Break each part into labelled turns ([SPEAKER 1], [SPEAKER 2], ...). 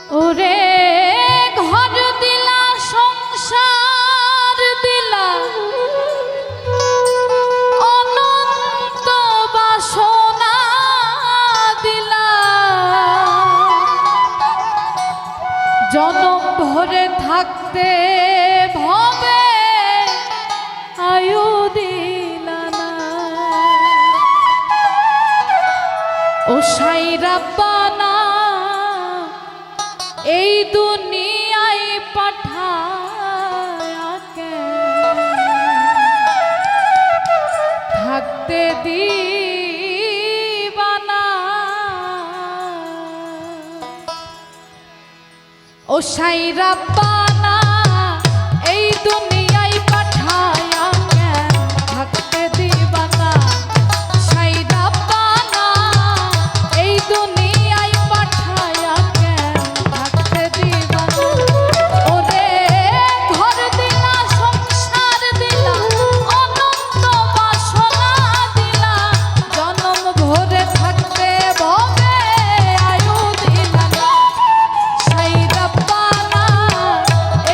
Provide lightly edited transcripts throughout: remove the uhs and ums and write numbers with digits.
[SPEAKER 1] ওরে ঘর দিলা সংসার দিলা অনন্ত বাসনা দিলা জনম ভরে থাকতে ভবে আয়ু দিলা না ও সাইরা বানা এই দুনিয়ায় পাঠায়াকে থাকতে দিবানা ও সাইরা বানা এই দুনিয়ায় পাঠায়াকে থাকতে দিবানা সাইরা বানা এই দুনিয়ায় পাঠায়াকে থাকতে দিবানা ওরে ঘর দিলা সংসার দিলা অনন্ত বাসনা দিলা জনম ভরে থাকতে ভবে আয়ু দিলা না সাইরা বানা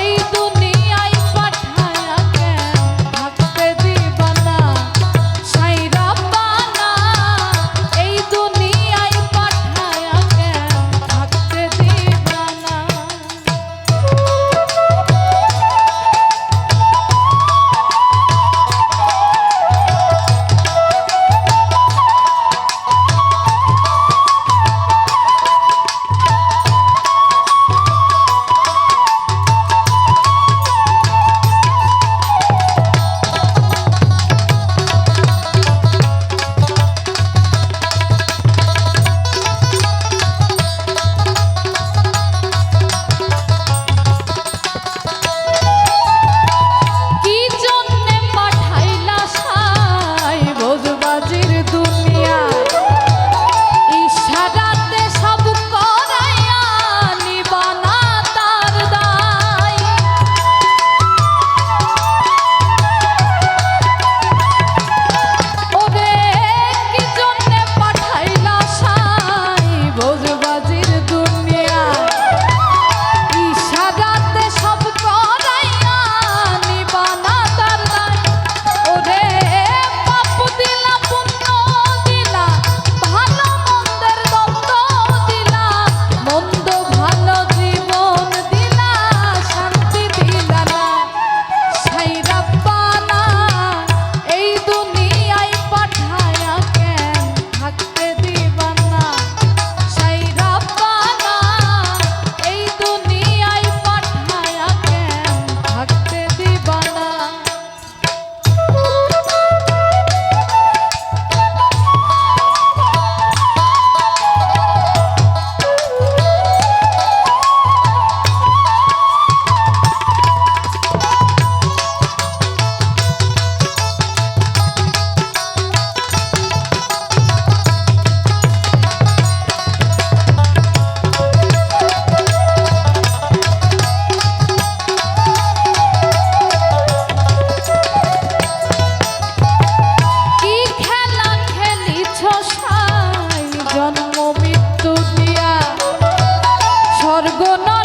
[SPEAKER 1] এই দুনিয়ায় পাঠায়াকে থাকতে দিবানা সাইরা বানা এই দুনিয়ায় পাঠায়াকে থাকতে দিবানা কি জন্যে পাঠাইলা সাই ভোজবাজির দুনিয়ায় ইশারাতে সব করাইয়া নিবানা তার দায় ওরে কি জন্যে পাঠাইলা সাই ভোজবাজির দুনিয়ায় ইশারাতে সব করাইয়া নিবানা তার দায় ওরে পাপ দিলা পুণ্য দিলা ভালো মন্দের দ্বন্দ্ব দিলা মন্দ ভালো জীবন দিলা শান্তি দিলা না সাইরা বানা এই দুনিয়ায় পাঠায়াকে থাকতে দিবানা সাইরা বানা এই দুনিয়ায় পাঠায়াকে থাকতে দিবানা কি খেলা খেলিছ সাই জন্ম মৃত্যু দিয়া স্বর্গ নরক